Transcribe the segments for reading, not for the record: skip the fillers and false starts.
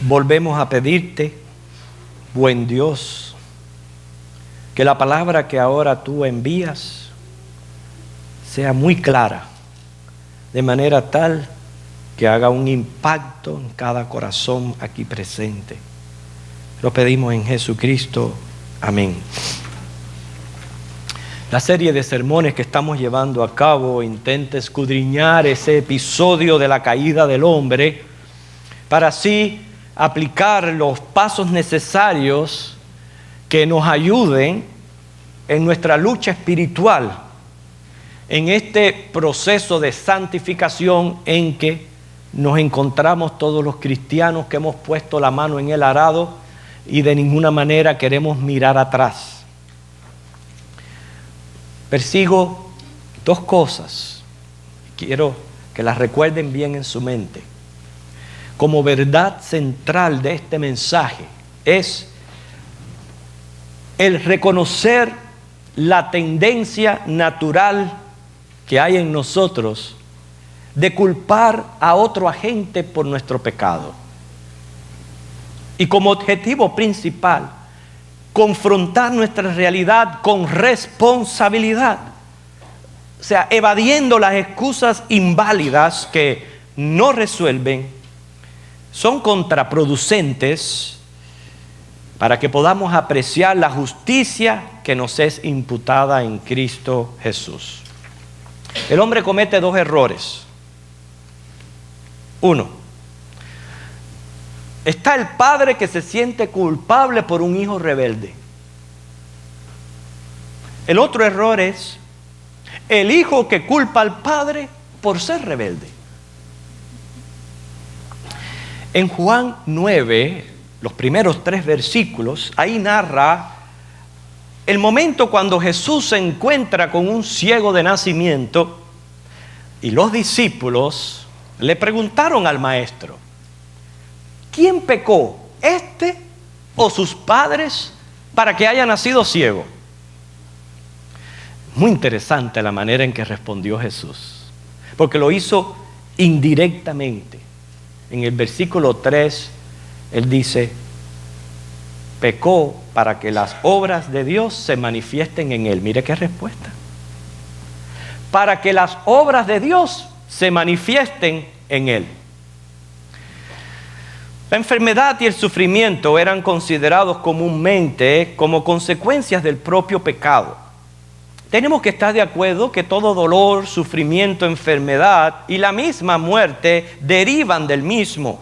volvemos a pedirte, buen Dios, que la palabra que ahora tú envías sea muy clara, de manera tal que haga un impacto en cada corazón aquí presente. Lo pedimos en Jesucristo. Amén. La serie de sermones que estamos llevando a cabo intenta escudriñar ese episodio de la caída del hombre para así aplicar los pasos necesarios que nos ayuden en nuestra lucha espiritual, en este proceso de santificación en que nos encontramos todos los cristianos que hemos puesto la mano en el arado y de ninguna manera queremos mirar atrás. Persigo dos cosas, quiero que las recuerden bien en su mente. Como verdad central de este mensaje es el reconocer la tendencia natural que hay en nosotros de culpar a otro agente por nuestro pecado. Y como objetivo principal, confrontar nuestra realidad con responsabilidad. O sea, evadiendo las excusas inválidas que no resuelven, son contraproducentes para que podamos apreciar la justicia que nos es imputada en Cristo Jesús. El hombre comete dos errores. Uno, está el padre que se siente culpable por un hijo rebelde. El otro error es el hijo que culpa al padre por ser rebelde. En Juan 9, los primeros 3 versículos, ahí narra el momento cuando Jesús se encuentra con un ciego de nacimiento y los discípulos le preguntaron al maestro: ¿quién pecó, este o sus padres, para que haya nacido ciego? Muy interesante la manera en que respondió Jesús, porque lo hizo indirectamente. En el versículo 3, Él dice: pecó para que las obras de Dios se manifiesten en Él. Mire qué respuesta. Para que las obras de Dios se manifiesten en Él. La enfermedad y el sufrimiento eran considerados comúnmente como consecuencias del propio pecado. Tenemos que estar de acuerdo que todo dolor, sufrimiento, enfermedad y la misma muerte derivan del mismo.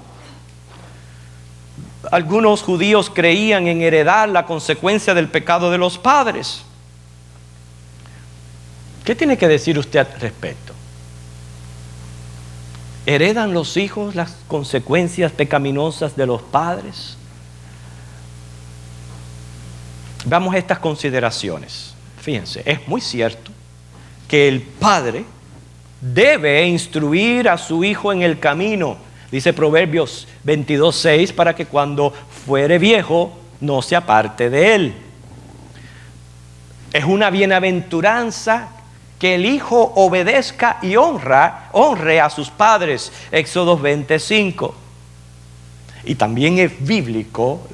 Algunos judíos creían en heredar la consecuencia del pecado de los padres. ¿Qué tiene que decir usted al respecto? ¿Heredan los hijos las consecuencias pecaminosas de los padres? Veamos estas consideraciones. Fíjense, es muy cierto que el padre debe instruir a su hijo en el camino. Dice Proverbios 22:6, para que cuando fuere viejo no se aparte de él. Es una bienaventuranza que el hijo obedezca y honre a sus padres. Éxodo 20:5. Y también es bíblico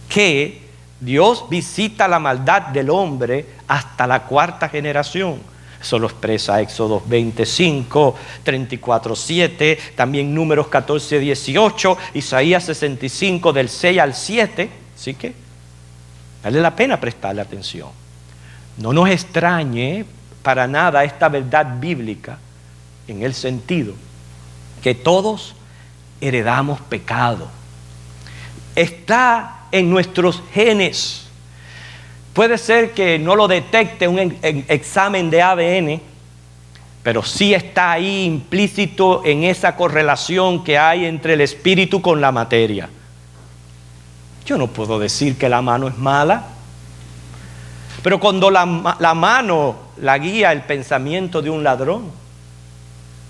que Dios visita la maldad del hombre hasta la 4ª generación. Eso lo expresa Éxodo 25, 34:7, también Números 14:18, Isaías 65 del 6 al 7. Así que vale la pena prestarle atención. No nos extrañe para nada esta verdad bíblica, en el sentido que todos heredamos pecado. Está en nuestros genes. Puede ser que no lo detecte un examen de ADN, pero sí está ahí implícito en esa correlación que hay entre el espíritu con la materia. Yo no puedo decir que la mano es mala, pero cuando la mano la guía el pensamiento de un ladrón,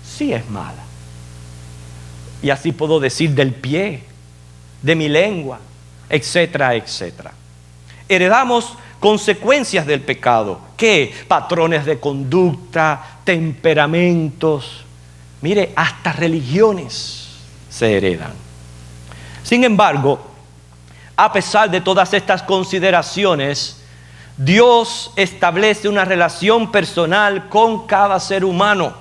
sí es mala. Y así puedo decir del pie, de mi lengua, etcétera, etcétera. Heredamos consecuencias del pecado. ¿Qué? Patrones de conducta, temperamentos. Mire, hasta religiones se heredan. Sin embargo, a pesar de todas estas consideraciones, Dios establece una relación personal con cada ser humano.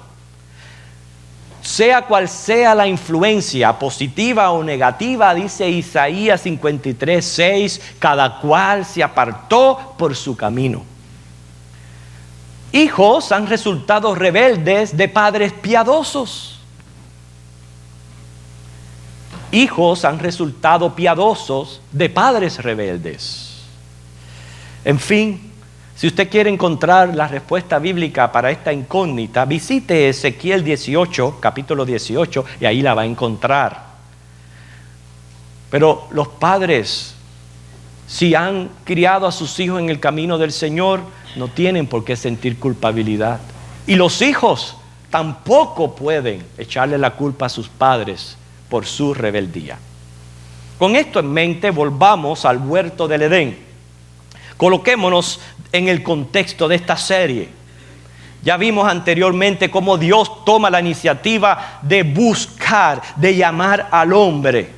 Sea cual sea la influencia, positiva o negativa, dice Isaías 53:6, cada cual se apartó por su camino. Hijos han resultado rebeldes de padres piadosos. Hijos han resultado piadosos de padres rebeldes. En fin, si usted quiere encontrar la respuesta bíblica para esta incógnita, visite Ezequiel 18, capítulo 18, y ahí la va a encontrar. Pero los padres, si han criado a sus hijos en el camino del Señor, no tienen por qué sentir culpabilidad. Y los hijos tampoco pueden echarle la culpa a sus padres por su rebeldía. Con esto en mente, volvamos al huerto del Edén. Coloquémonos en el contexto de esta serie. Ya vimos anteriormente cómo Dios toma la iniciativa de buscar, de llamar al hombre,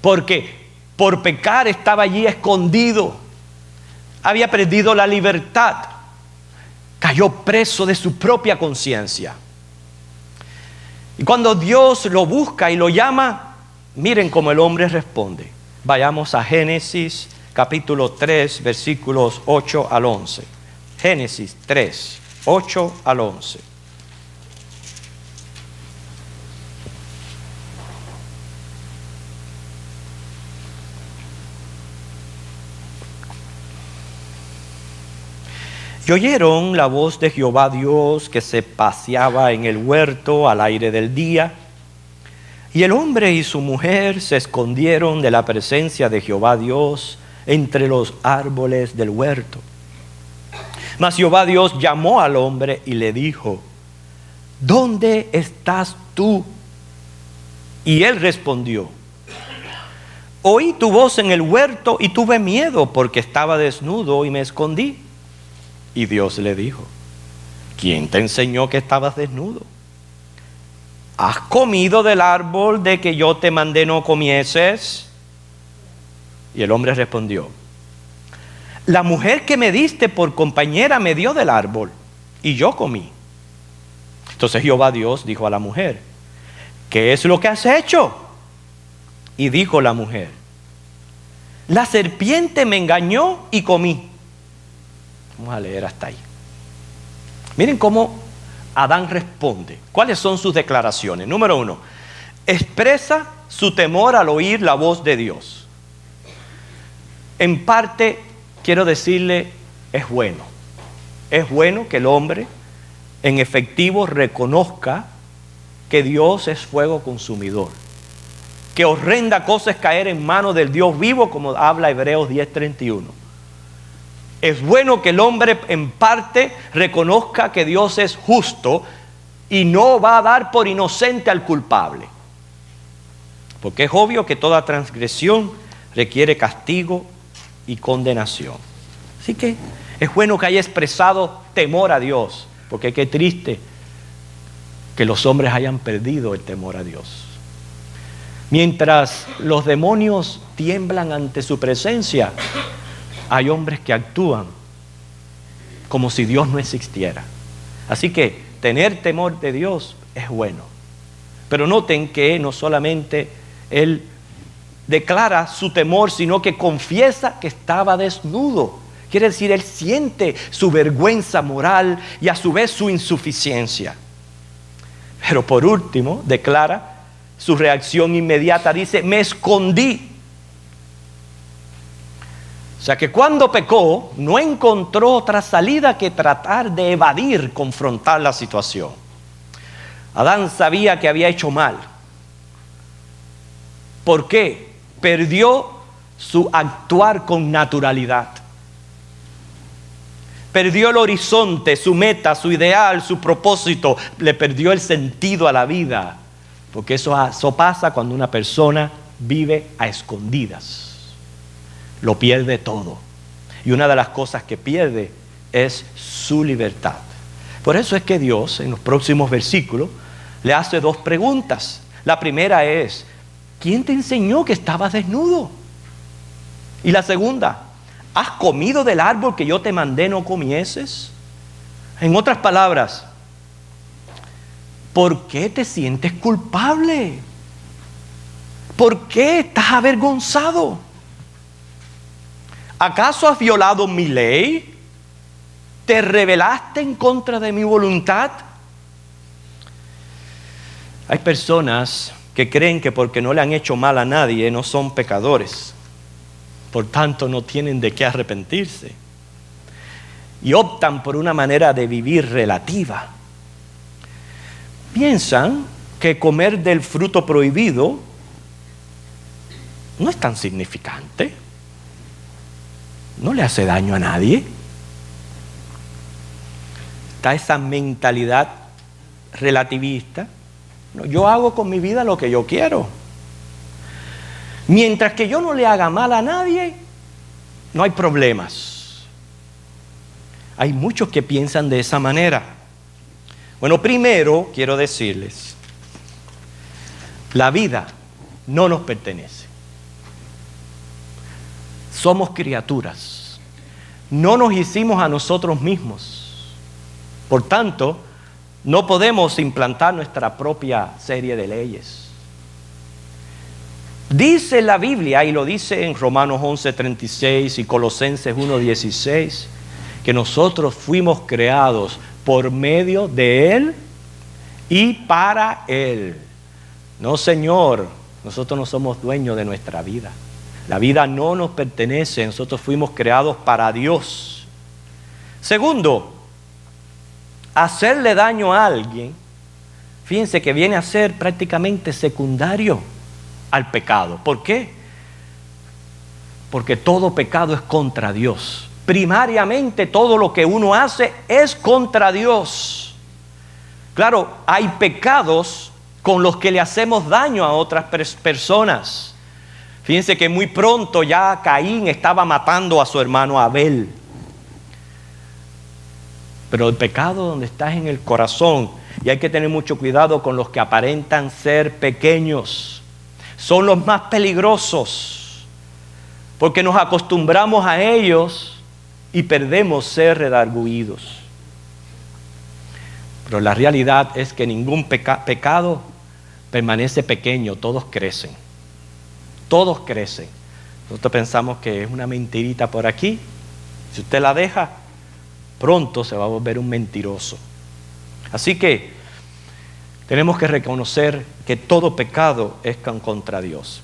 porque por pecar estaba allí escondido, había perdido la libertad, cayó preso de su propia conciencia. Y cuando Dios lo busca y lo llama, miren cómo el hombre responde. Vayamos a Génesis capítulo 3, versículos 8 al 11. Génesis 3, 8 al 11. Y oyeron la voz de Jehová Dios que se paseaba en el huerto al aire del día. Y el hombre y su mujer se escondieron de la presencia de Jehová Dios entre los árboles del huerto. Mas Jehová Dios llamó al hombre y le dijo: ¿dónde estás tú? Y él respondió: oí tu voz en el huerto y tuve miedo porque estaba desnudo y me escondí. Y Dios le dijo: ¿quién te enseñó que estabas desnudo? ¿Has comido del árbol de que yo te mandé no comieses? Y el hombre respondió: la mujer que me diste por compañera me dio del árbol y yo comí. Entonces Jehová Dios dijo a la mujer: ¿qué es lo que has hecho? Y dijo la mujer: la serpiente me engañó y comí. Vamos a leer hasta ahí. Miren cómo Adán responde. ¿Cuáles son sus declaraciones? Número 1, expresa su temor al oír la voz de Dios. En parte, quiero decirle, es bueno. Es bueno que el hombre, en efectivo, reconozca que Dios es fuego consumidor. Que horrenda cosa es caer en manos del Dios vivo, como habla Hebreos 10:31. Es bueno que el hombre en parte reconozca que Dios es justo y no va a dar por inocente al culpable. Porque es obvio que toda transgresión requiere castigo y condenación. Así que es bueno que haya expresado temor a Dios, porque qué triste que los hombres hayan perdido el temor a Dios. Mientras los demonios tiemblan ante su presencia, hay hombres que actúan como si Dios no existiera. Así que tener temor de Dios es bueno. Pero noten que no solamente él declara su temor, sino que confiesa que estaba desnudo. Quiere decir, él siente su vergüenza moral y a su vez su insuficiencia. Pero por último, declara su reacción inmediata. Dice: me escondí. O sea que cuando pecó, no encontró otra salida que tratar de evadir, confrontar la situación. Adán sabía que había hecho mal. ¿Por qué? Perdió su actuar con naturalidad. Perdió el horizonte, su meta, su ideal, su propósito. Le perdió el sentido a la vida. Porque eso pasa cuando una persona vive a escondidas. Lo pierde todo. Y una de las cosas que pierde es su libertad. Por eso es que Dios, en los próximos versículos, le hace dos preguntas. La primera es: ¿quién te enseñó que estabas desnudo? Y la segunda, ¿has comido del árbol que yo te mandé no comieses? En otras palabras, ¿por qué te sientes culpable? ¿Por qué estás avergonzado? ¿Acaso has violado mi ley? ¿Te rebelaste en contra de mi voluntad? Hay personas que creen que porque no le han hecho mal a nadie no son pecadores. Por tanto, no tienen de qué arrepentirse. Y optan por una manera de vivir relativa. Piensan que comer del fruto prohibido no es tan significante. No le hace daño a nadie. Está esa mentalidad relativista. No, yo hago con mi vida lo que yo quiero. Mientras que yo no le haga mal a nadie, no hay problemas. Hay muchos que piensan de esa manera. Bueno, primero quiero decirles, la vida no nos pertenece. Somos criaturas. No nos hicimos a nosotros mismos. Por tanto, no podemos implantar nuestra propia serie de leyes. Dice la Biblia, y lo dice en Romanos 11:36 y Colosenses 1:16, que nosotros fuimos creados por medio de Él y para Él. No, Señor, nosotros no somos dueños de nuestra vida. La vida no nos pertenece, nosotros fuimos creados para Dios. Segundo, hacerle daño a alguien, fíjense que viene a ser prácticamente secundario al pecado. ¿Por qué? Porque todo pecado es contra Dios. Primariamente todo lo que uno hace es contra Dios. Claro, hay pecados con los que le hacemos daño a otras personas. Fíjense que muy pronto ya Caín estaba matando a su hermano Abel. Pero el pecado donde está es en el corazón. Y hay que tener mucho cuidado con los que aparentan ser pequeños. Son los más peligrosos. Porque nos acostumbramos a ellos y perdemos ser redarguidos. Pero la realidad es que ningún pecado permanece pequeño. Todos crecen. Todos crecen. Nosotros pensamos que es una mentirita por aquí. Si usted la deja, pronto se va a volver un mentiroso. Así que tenemos que reconocer que todo pecado es contra Dios.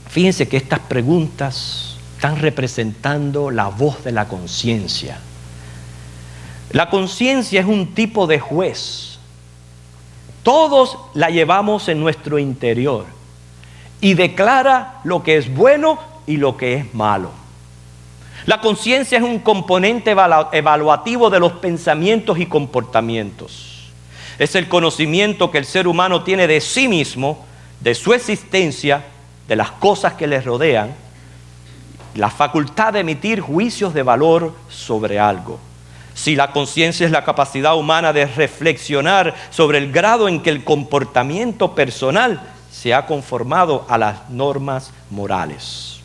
Fíjense que estas preguntas están representando la voz de la conciencia. La conciencia es un tipo de juez. Todos la llevamos en nuestro interior y declara lo que es bueno y lo que es malo. La conciencia es un componente evaluativo de los pensamientos y comportamientos. Es el conocimiento que el ser humano tiene de sí mismo, de su existencia, de las cosas que le rodean, la facultad de emitir juicios de valor sobre algo. Si la conciencia es la capacidad humana de reflexionar sobre el grado en que el comportamiento personal se ha conformado a las normas morales.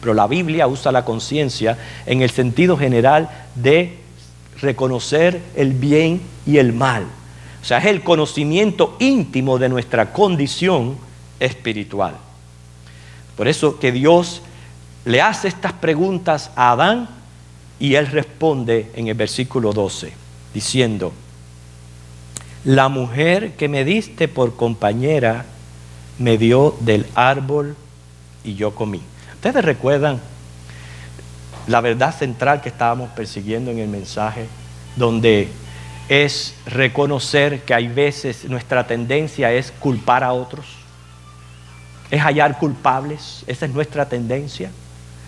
Pero la Biblia usa la conciencia en el sentido general de reconocer el bien y el mal. O sea, es el conocimiento íntimo de nuestra condición espiritual. Por eso que Dios le hace estas preguntas a Adán y él responde en el versículo 12, diciendo: la mujer que me diste por compañera me dio del árbol y yo comí. ¿Ustedes recuerdan la verdad central que estábamos persiguiendo en el mensaje? Donde es reconocer que hay veces nuestra tendencia es culpar a otros. Es hallar culpables. Esa es nuestra tendencia.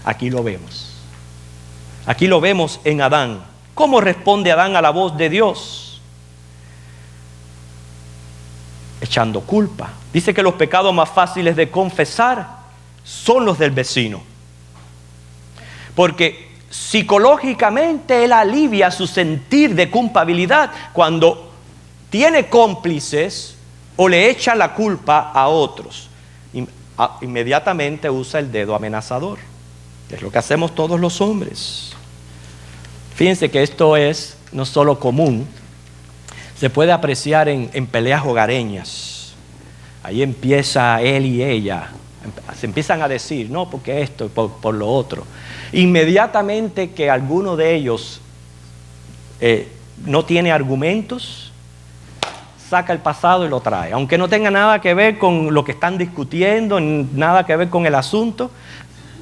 Aquí lo vemos. Aquí lo vemos en Adán. ¿Cómo responde Adán a la voz de Dios? Echando culpa. Dice que los pecados más fáciles de confesar son los del vecino. Porque psicológicamente él alivia su sentir de culpabilidad cuando tiene cómplices o le echa la culpa a otros. inmediatamente usa el dedo amenazador. Es lo que hacemos todos los hombres. Fíjense que esto es no solo común, se puede apreciar en peleas hogareñas. Ahí empieza él y ella, se empiezan a decir, no, porque esto, por lo otro. Inmediatamente que alguno de ellos no tiene argumentos, saca el pasado y lo trae. Aunque no tenga nada que ver con lo que están discutiendo, nada que ver con el asunto,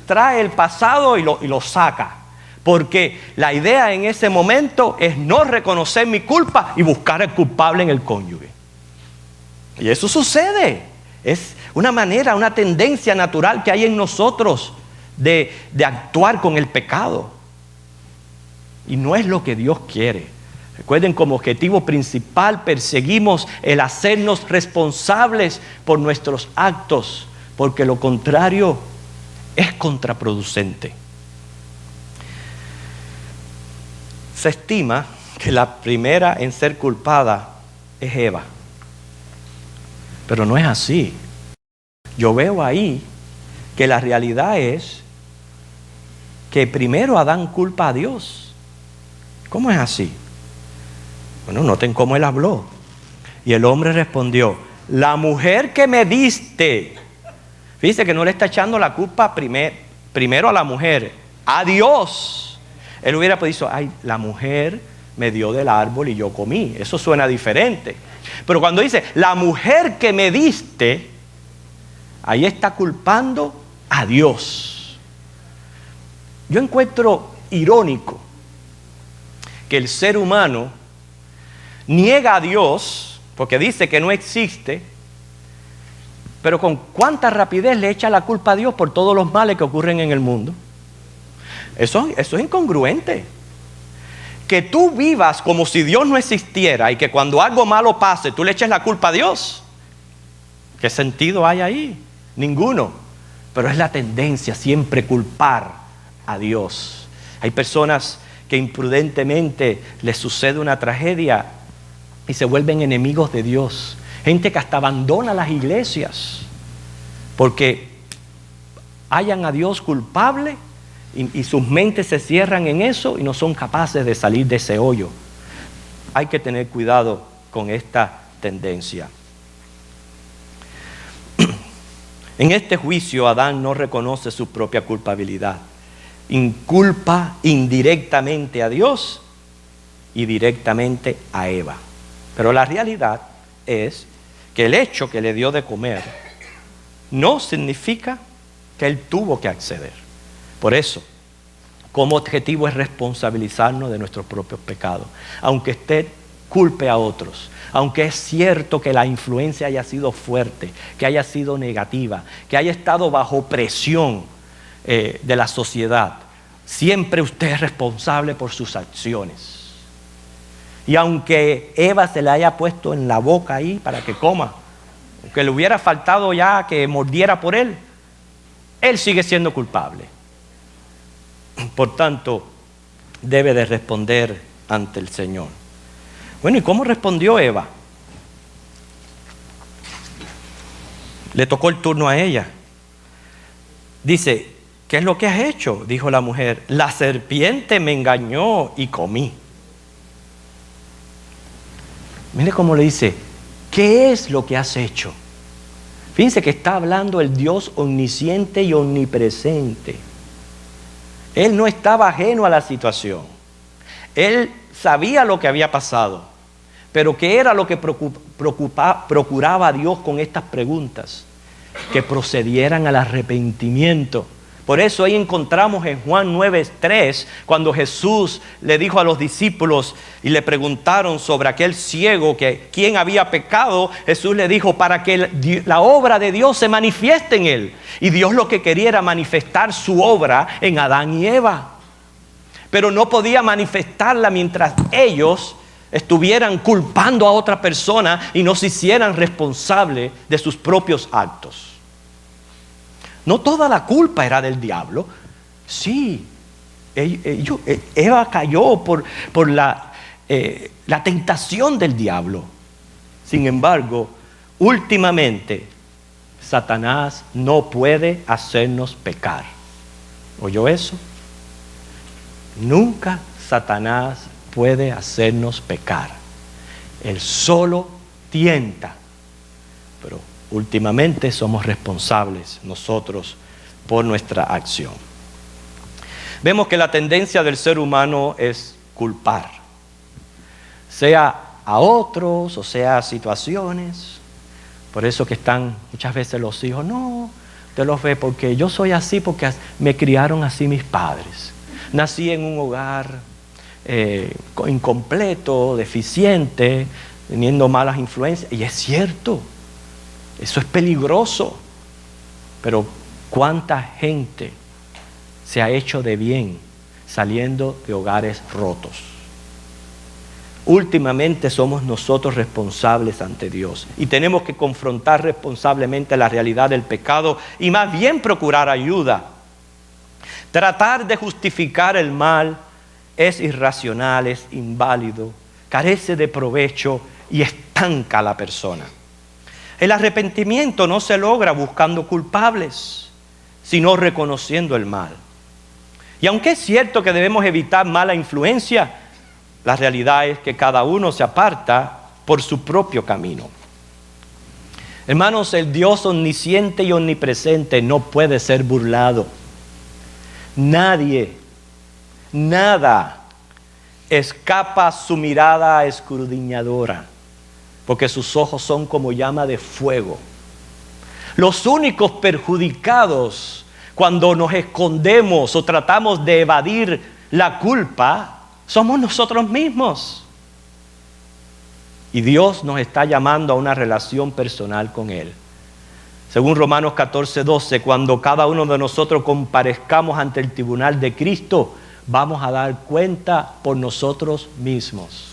trae el pasado y lo saca. Porque la idea en ese momento es no reconocer mi culpa y buscar al culpable en el cónyuge. Y eso sucede. Es una manera, una tendencia natural que hay en nosotros de actuar con el pecado. Y no es lo que Dios quiere. Recuerden, como objetivo principal perseguimos el hacernos responsables por nuestros actos, porque lo contrario es contraproducente. Se estima que la primera en ser culpada es Eva. Pero no es así. Yo veo ahí que la realidad es que primero Adán culpa a Dios. ¿Cómo es así? Bueno, noten cómo él habló. Y el hombre respondió, la mujer que me diste. Fíjense que no le está echando la culpa primero a la mujer, a Dios. Él hubiera podido decir, ay, la mujer me dio del árbol y yo comí. Eso suena diferente. Pero cuando dice, la mujer que me diste, ahí está culpando a Dios. Yo encuentro irónico que el ser humano niega a Dios, porque dice que no existe, pero con cuánta rapidez le echa la culpa a Dios por todos los males que ocurren en el mundo. Eso es incongruente. Que tú vivas como si Dios no existiera y que cuando algo malo pase tú le eches la culpa a Dios. ¿Qué sentido hay ahí? Ninguno. Pero es la tendencia siempre culpar a Dios. Hay personas que imprudentemente les sucede una tragedia y se vuelven enemigos de Dios. Gente que hasta abandona las iglesias porque hallan a Dios culpable y sus mentes se cierran en eso y no son capaces de salir de ese hoyo. Hay que tener cuidado con esta tendencia. En este juicio Adán no reconoce su propia culpabilidad. Inculpa indirectamente a Dios y directamente a Eva. Pero la realidad es que el hecho que le dio de comer no significa que él tuvo que acceder. Por eso, como objetivo es responsabilizarnos de nuestros propios pecados. Aunque usted culpe a otros, aunque es cierto que la influencia haya sido fuerte, que haya sido negativa, que haya estado bajo presión de la sociedad, siempre usted es responsable por sus acciones. Y aunque Eva se le haya puesto en la boca ahí para que coma, aunque le hubiera faltado ya que mordiera por él sigue siendo culpable. Por tanto, debe de responder ante el Señor. Bueno, ¿y cómo respondió Eva? Le tocó el turno a ella. Dice, ¿qué es lo que has hecho? Dijo la mujer, la serpiente me engañó y comí. Mire cómo le dice, ¿qué es lo que has hecho? Fíjense que está hablando el Dios omnisciente y omnipresente. Él no estaba ajeno a la situación. Él sabía lo que había pasado. Pero ¿qué era lo que procuraba a Dios con estas preguntas? Que procedieran al arrepentimiento. Por eso ahí encontramos en Juan 9:3, cuando Jesús le dijo a los discípulos y le preguntaron sobre aquel ciego que quién había pecado, Jesús le dijo para que la obra de Dios se manifieste en él. Y Dios lo que quería era manifestar su obra en Adán y Eva. Pero no podía manifestarla mientras ellos estuvieran culpando a otra persona y no se hicieran responsables de sus propios actos. No toda la culpa era del diablo. Sí, Eva cayó por la tentación del diablo. Sin embargo, últimamente Satanás no puede hacernos pecar. ¿Oyó eso? Nunca Satanás puede hacernos pecar. Él solo tienta, pero últimamente somos responsables nosotros por nuestra acción. Vemos que la tendencia del ser humano es culpar, sea a otros o sea a situaciones. Por eso que están muchas veces los hijos, no, usted los ve porque yo soy así, porque me criaron así mis padres. Nací en un hogar incompleto, deficiente, teniendo malas influencias. Y es cierto, eso es peligroso. Pero ¿cuánta gente se ha hecho de bien saliendo de hogares rotos? Últimamente somos nosotros responsables ante Dios y tenemos que confrontar responsablemente la realidad del pecado y más bien procurar ayuda. Tratar de justificar el mal es irracional, es inválido, carece de provecho y estanca a la persona. El arrepentimiento no se logra buscando culpables, sino reconociendo el mal. Y aunque es cierto que debemos evitar mala influencia, la realidad es que cada uno se aparta por su propio camino. Hermanos, el Dios omnisciente y omnipresente no puede ser burlado. Nadie, nada escapa a su mirada escudriñadora, porque sus ojos son como llama de fuego. Los únicos perjudicados cuando nos escondemos o tratamos de evadir la culpa somos nosotros mismos. Y Dios nos está llamando a una relación personal con Él. Según Romanos 14:12, cuando cada uno de nosotros comparezcamos ante el tribunal de Cristo, vamos a dar cuenta por nosotros mismos.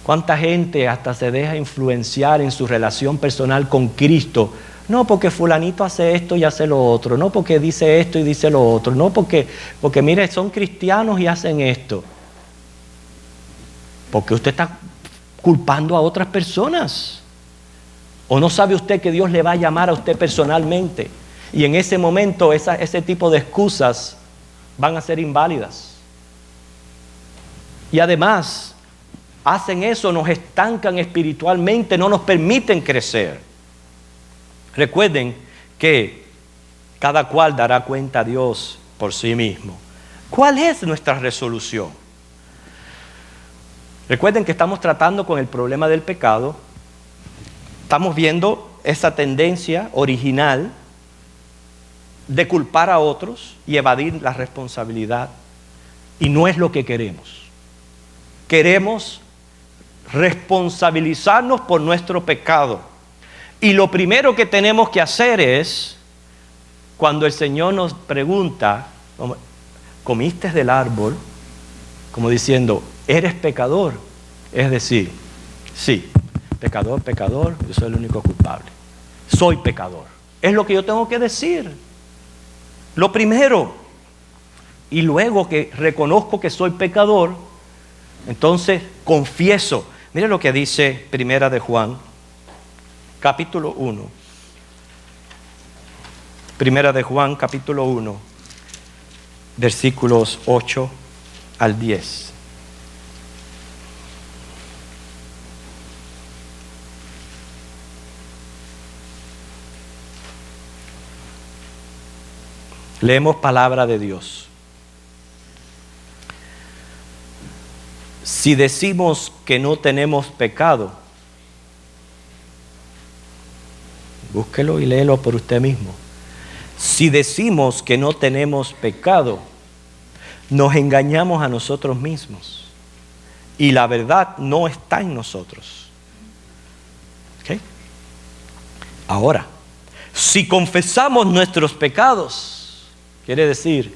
¿Cuánta gente hasta se deja influenciar en su relación personal con Cristo? No, porque fulanito hace esto y hace lo otro. No, porque dice esto y dice lo otro. No, porque mire, son cristianos y hacen esto. Porque usted está culpando a otras personas. ¿O no sabe usted que Dios le va a llamar a usted personalmente? Y en ese momento ese tipo de excusas van a ser inválidas. Y además, hacen eso, nos estancan espiritualmente, no nos permiten crecer. Recuerden que cada cual dará cuenta a Dios por sí mismo. ¿Cuál es nuestra resolución? Recuerden que estamos tratando con el problema del pecado. Estamos viendo esa tendencia original de culpar a otros y evadir la responsabilidad. Y no es lo que queremos. Queremos responsabilizarnos por nuestro pecado. Y lo primero que tenemos que hacer es, cuando el Señor nos pregunta, ¿comiste del árbol? Como diciendo, ¿eres pecador? Es decir, sí, pecador, yo soy el único culpable. Soy pecador. Es lo que yo tengo que decir. Lo primero. Y luego que reconozco que soy pecador, entonces confieso. Mire lo que dice Primera de Juan, capítulo 1. Primera de Juan, capítulo 1, versículos 8 al 10. Leemos palabra de Dios. Si decimos que no tenemos pecado, búsquelo y léelo por usted mismo. Si decimos que no tenemos pecado, nos engañamos a nosotros mismos y la verdad no está en nosotros. ¿Okay? Ahora, si confesamos nuestros pecados, quiere decir,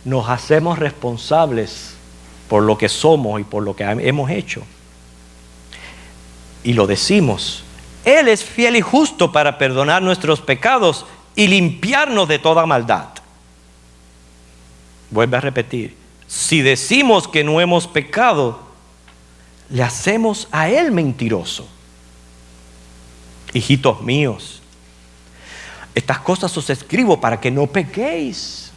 nos hacemos responsables por lo que somos y por lo que hemos hecho. Y lo decimos. Él es fiel y justo para perdonar nuestros pecados y limpiarnos de toda maldad. Vuelve a repetir. Si decimos que no hemos pecado, le hacemos a Él mentiroso. Hijitos míos, Estas cosas os escribo para que no pequéis.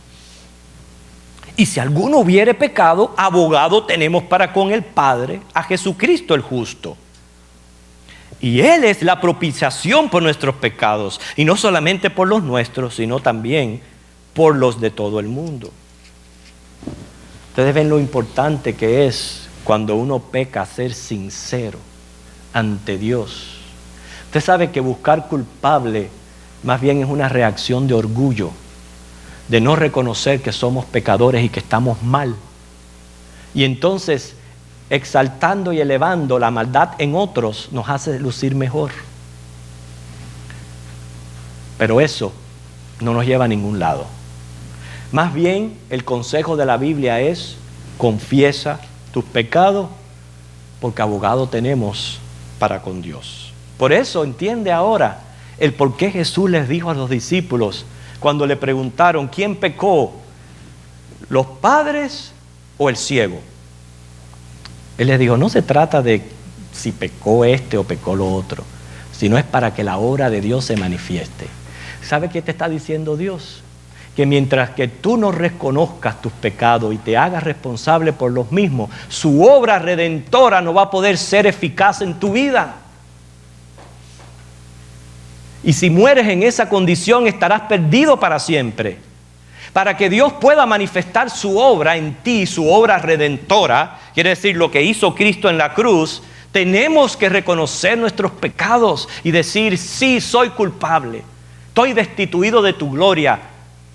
Y si alguno hubiere pecado, abogado tenemos para con el Padre, a Jesucristo el justo. Y Él es la propiciación por nuestros pecados, y no solamente por los nuestros, sino también por los de todo el mundo. Ustedes ven lo importante que es cuando uno peca, ser sincero ante Dios. Usted sabe que buscar culpable más bien es una reacción de orgullo, de no reconocer que somos pecadores y que estamos mal. Y entonces, exaltando y elevando la maldad en otros nos hace lucir mejor. Pero eso no nos lleva a ningún lado. Más bien, el consejo de la Biblia es: confiesa tus pecados, porque abogado tenemos para con Dios. Por eso entiende ahora el por qué Jesús les dijo a los discípulos cuando le preguntaron: ¿quién pecó? ¿Los padres o el ciego? Él les dijo: no se trata de si pecó este o pecó lo otro, sino es para que la obra de Dios se manifieste. ¿Sabe qué te está diciendo Dios? Que mientras que tú no reconozcas tus pecados y te hagas responsable por los mismos, su obra redentora no va a poder ser eficaz en tu vida. Y si mueres en esa condición, estarás perdido para siempre. Para que Dios pueda manifestar su obra en ti, su obra redentora, quiere decir lo que hizo Cristo en la cruz, tenemos que reconocer nuestros pecados y decir: sí, soy culpable, estoy destituido de tu gloria,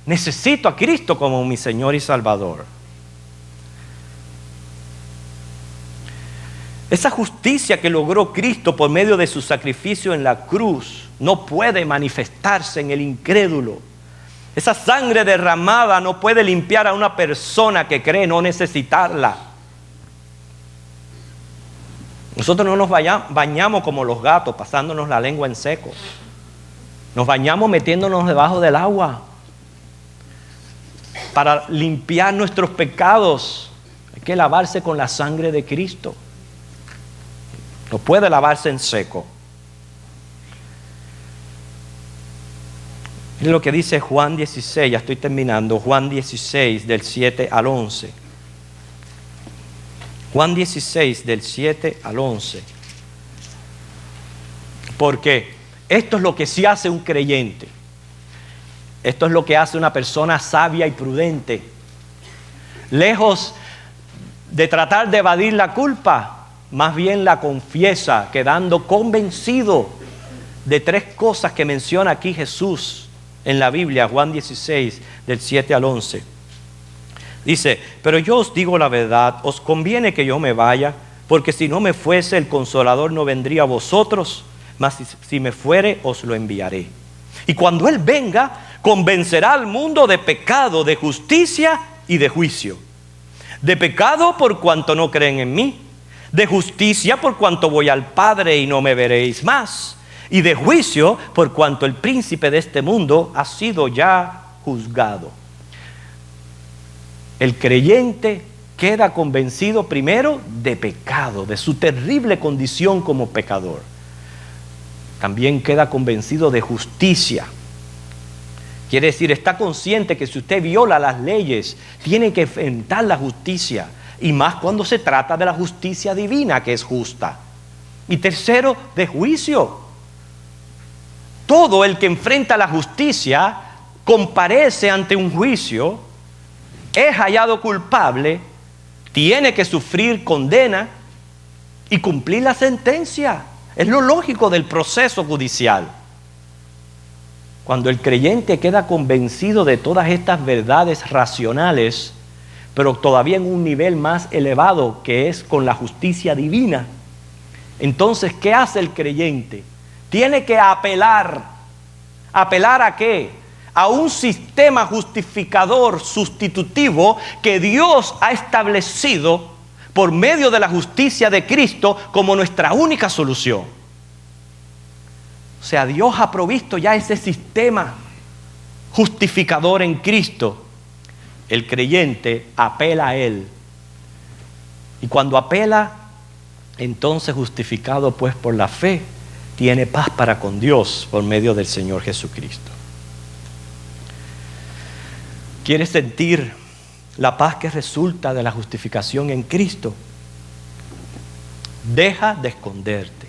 necesito a Cristo como mi Señor y Salvador. Esa justicia que logró Cristo por medio de su sacrificio en la cruz no puede manifestarse en el incrédulo. Esa sangre derramada no puede limpiar a una persona que cree no necesitarla. Nosotros no nos bañamos como los gatos, pasándonos la lengua en seco. Nos bañamos metiéndonos debajo del agua. Para limpiar nuestros pecados hay que lavarse con la sangre de Cristo. No puede lavarse en seco. Es lo que dice Juan 16, ya estoy terminando, Juan 16 del 7 al 11. Juan 16 del 7 al 11. Porque esto es lo que sí hace un creyente. Esto es lo que hace una persona sabia y prudente. Lejos de tratar de evadir la culpa, más bien la confiesa, quedando convencido de tres cosas que menciona aquí Jesús en la Biblia, Juan 16, del 7 al 11. Dice: pero yo os digo la verdad, os conviene que yo me vaya, porque si no me fuese, el Consolador no vendría a vosotros, mas si me fuere, os lo enviaré. Y cuando Él venga, convencerá al mundo de pecado, de justicia y de juicio. De pecado por cuanto no creen en mí, de justicia por cuanto voy al Padre y no me veréis más, y de juicio por cuanto el príncipe de este mundo ha sido ya juzgado. El creyente queda convencido primero de pecado, de su terrible condición como pecador. También queda convencido de justicia. Quiere decir, está consciente que si usted viola las leyes, tiene que enfrentar la justicia. Y más cuando se trata de la justicia divina, que es justa. Y tercero, de juicio. Todo el que enfrenta la justicia comparece ante un juicio, es hallado culpable, tiene que sufrir condena y cumplir la sentencia. Es lo lógico del proceso judicial. Cuando el creyente queda convencido de todas estas verdades racionales, pero todavía en un nivel más elevado, que es con la justicia divina, entonces, ¿qué hace el creyente? Tiene que apelar. ¿Apelar a qué? A un sistema justificador sustitutivo que Dios ha establecido por medio de la justicia de Cristo como nuestra única solución. O sea, Dios ha provisto ya ese sistema justificador en Cristo. El creyente apela a Él. Y cuando apela, entonces justificado pues por la fe, tiene paz para con Dios por medio del Señor Jesucristo. ¿Quieres sentir la paz que resulta de la justificación en Cristo? Deja de esconderte.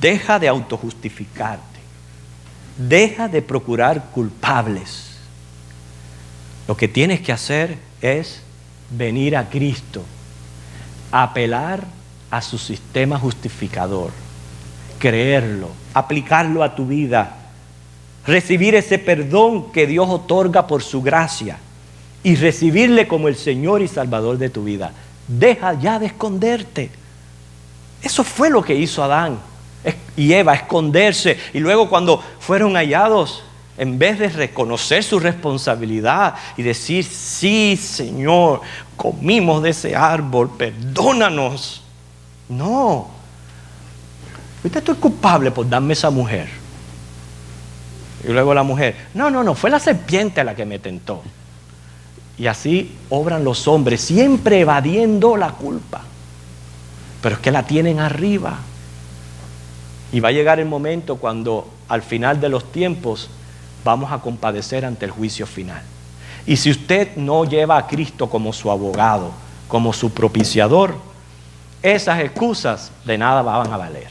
Deja de autojustificarte. Deja de procurar culpables. Lo que tienes que hacer es venir a Cristo, apelar a su sistema justificador, creerlo, aplicarlo a tu vida, recibir ese perdón que Dios otorga por su gracia y recibirle como el Señor y Salvador de tu vida. Deja ya de esconderte. Eso fue lo que hizo Adán y Eva, esconderse. Y luego cuando fueron hallados, en vez de reconocer su responsabilidad y decir, sí, Señor, comimos de ese árbol, perdónanos. No. Ahorita estoy culpable por darme esa mujer. Y luego la mujer, no, fue la serpiente la que me tentó. Y así obran los hombres, siempre evadiendo la culpa. Pero es que la tienen arriba. Y va a llegar el momento cuando al final de los tiempos vamos a compadecer ante el juicio final. Y si usted no lleva a Cristo como su abogado, como su propiciador, esas excusas de nada van a valer.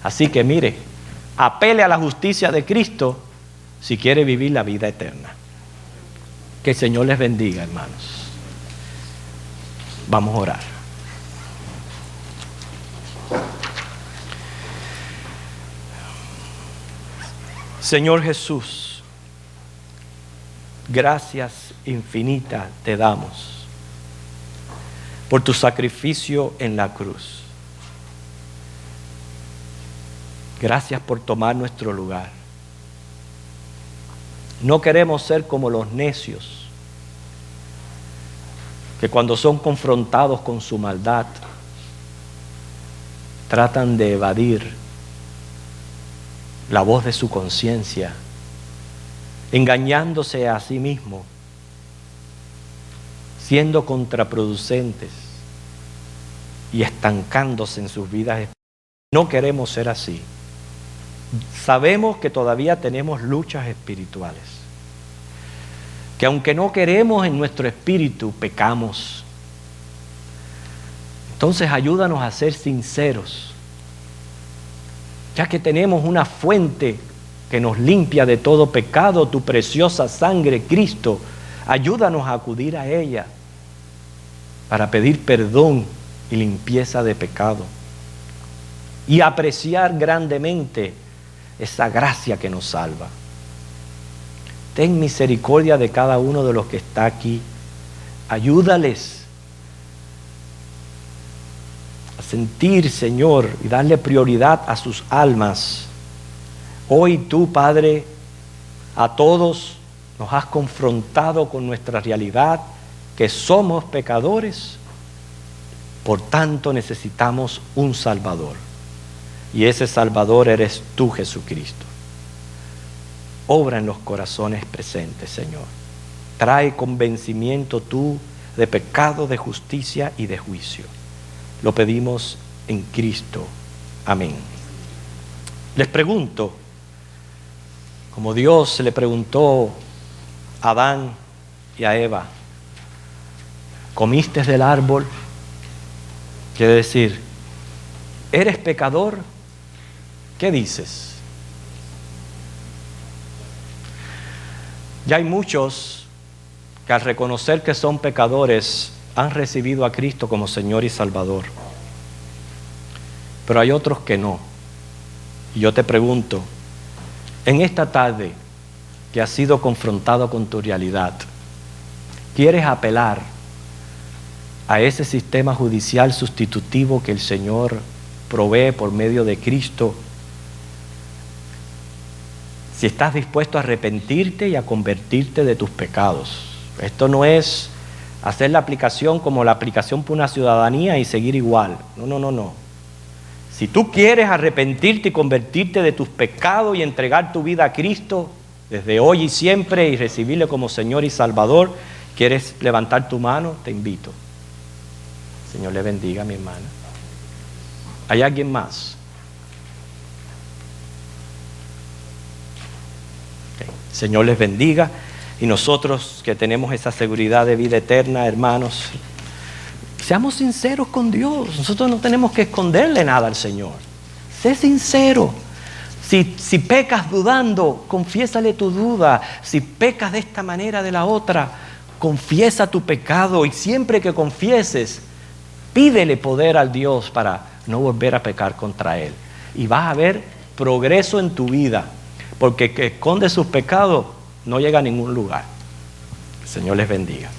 Así que mire, apele a la justicia de Cristo si quiere vivir la vida eterna. Que el Señor les bendiga, hermanos. Vamos a orar. Señor Jesús, gracias infinitas te damos por tu sacrificio en la cruz. Gracias por tomar nuestro lugar. No queremos ser como los necios, que cuando son confrontados con su maldad, tratan de evadir la voz de su conciencia, engañándose a sí mismo, siendo contraproducentes y estancándose en sus vidas. No queremos ser así. Sabemos que todavía tenemos luchas espirituales, que aunque no queremos en nuestro espíritu, pecamos. Entonces ayúdanos a ser sinceros, ya que tenemos una fuente que nos limpia de todo pecado, tu preciosa sangre, Cristo. Ayúdanos a acudir a ella para pedir perdón y limpieza de pecado y apreciar grandemente esa gracia que nos salva. Ten misericordia de cada uno de los que está aquí. Ayúdales a sentir, Señor, y darle prioridad a sus almas. Hoy tú, Padre, a todos nos has confrontado con nuestra realidad, que somos pecadores. Por tanto, necesitamos un Salvador. Y ese Salvador eres tú, Jesucristo. Obra en los corazones presentes, Señor. Trae convencimiento tú de pecado, de justicia y de juicio. Lo pedimos en Cristo. Amén. Les pregunto, como Dios le preguntó a Adán y a Eva, ¿comiste del árbol? Quiere decir, ¿eres pecador? ¿Qué dices? Ya hay muchos que al reconocer que son pecadores han recibido a Cristo como Señor y Salvador. Pero hay otros que no. Y yo te pregunto, en esta tarde que has sido confrontado con tu realidad, ¿quieres apelar a ese sistema judicial sustitutivo que el Señor provee por medio de Cristo? Si estás dispuesto a arrepentirte y a convertirte de tus pecados. Esto no es hacer la aplicación como la aplicación por una ciudadanía y seguir igual. No. Si tú quieres arrepentirte y convertirte de tus pecados y entregar tu vida a Cristo desde hoy y siempre y recibirle como Señor y Salvador, ¿quieres levantar tu mano? Te invito. Señor le bendiga, mi hermana. ¿Hay alguien más? Okay. Señor les bendiga. Y nosotros que tenemos esa seguridad de vida eterna, hermanos, seamos sinceros con Dios. Nosotros no tenemos que esconderle nada al Señor. Sé sincero. Si pecas dudando, confiésale tu duda. Si pecas de esta manera, de la otra, confiesa tu pecado. Y siempre que confieses, pídele poder al Dios para no volver a pecar contra Él. Y vas a ver progreso en tu vida. Porque el que esconde sus pecados no llega a ningún lugar. El Señor les bendiga.